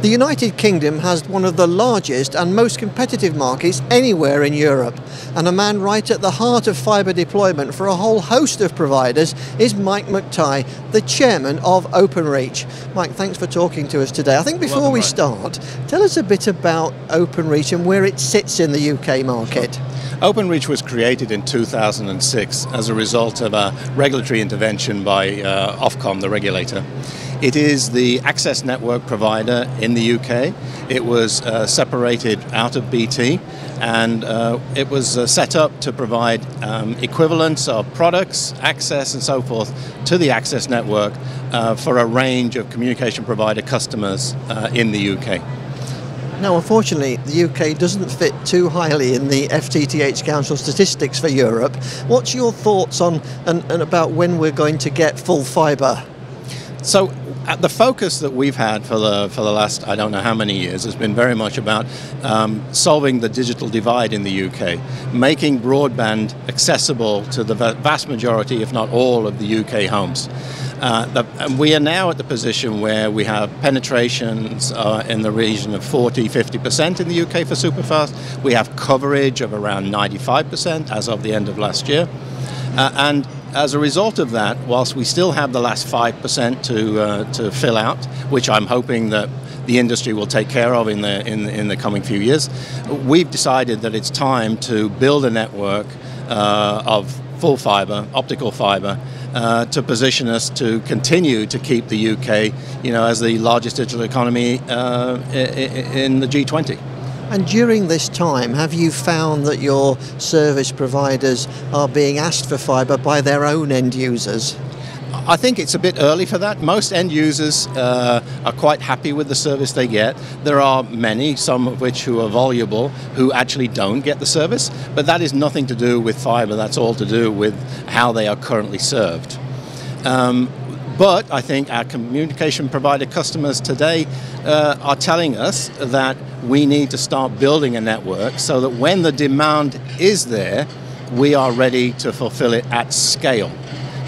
The United Kingdom has one of the largest and most competitive markets anywhere in Europe, and a man right at the heart of fibre deployment for a whole host of providers is Mike McTighe, the chairman of Openreach. Mike, thanks for talking to us today. I think before we start, tell us a bit about Openreach and where it sits in the UK market. Openreach was created in 2006 as a result of a regulatory intervention by Ofcom, the regulator. It is the access network provider in the UK. It was separated out of BT, and it was set up to provide equivalents of products, access and so forth to the access network for a range of communication provider customers in the UK. Now, unfortunately, the UK doesn't fit too highly in the FTTH Council statistics for Europe. What's your thoughts on and about when we're going to get full fibre? So, the focus that we've had for the last, I don't know how many years, has been very much about solving the digital divide in the UK, making broadband accessible to the vast majority, if not all, of the UK homes. And we are now at the position where we have penetrations in the region of 40–50% in the UK for superfast. We have coverage of around 95% as of the end of last year. And as a result of that, whilst we still have the last 5% to fill out, which I'm hoping that the industry will take care of in the coming few years, we've decided that it's time to build a network of full fibre, optical fibre, to position us to continue to keep the UK, as the largest digital economy in the G20. And during this time, have you found that your service providers are being asked for fibre by their own end users? I think it's a bit early for that. Most end users are quite happy with the service they get. There are many, some of which who are voluble, who actually don't get the service, but that is nothing to do with fibre. That's all to do with how they are currently served. But I think our communication provider customers today are telling us that we need to start building a network so that when the demand is there, we are ready to fulfill it at scale.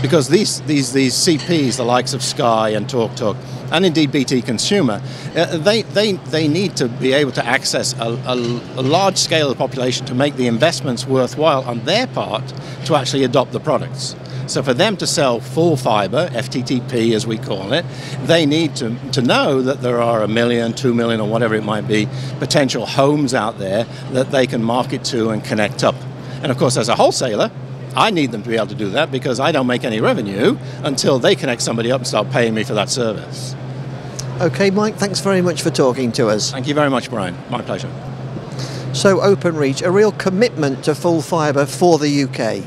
Because these CPs, the likes of Sky and TalkTalk, and indeed BT Consumer, they need to be able to access a large scale of the population to make the investments worthwhile on their part to actually adopt the products. So for them to sell full fibre, FTTP as we call it, they need to know that there are 1 million, 2 million or whatever it might be, potential homes out there that they can market to and connect up. And of course, as a wholesaler, I need them to be able to do that because I don't make any revenue until they connect somebody up and start paying me for that service. Okay, Mike, thanks very much for talking to us. Thank you very much, Brian. My pleasure. So Openreach, a real commitment to full fibre for the UK.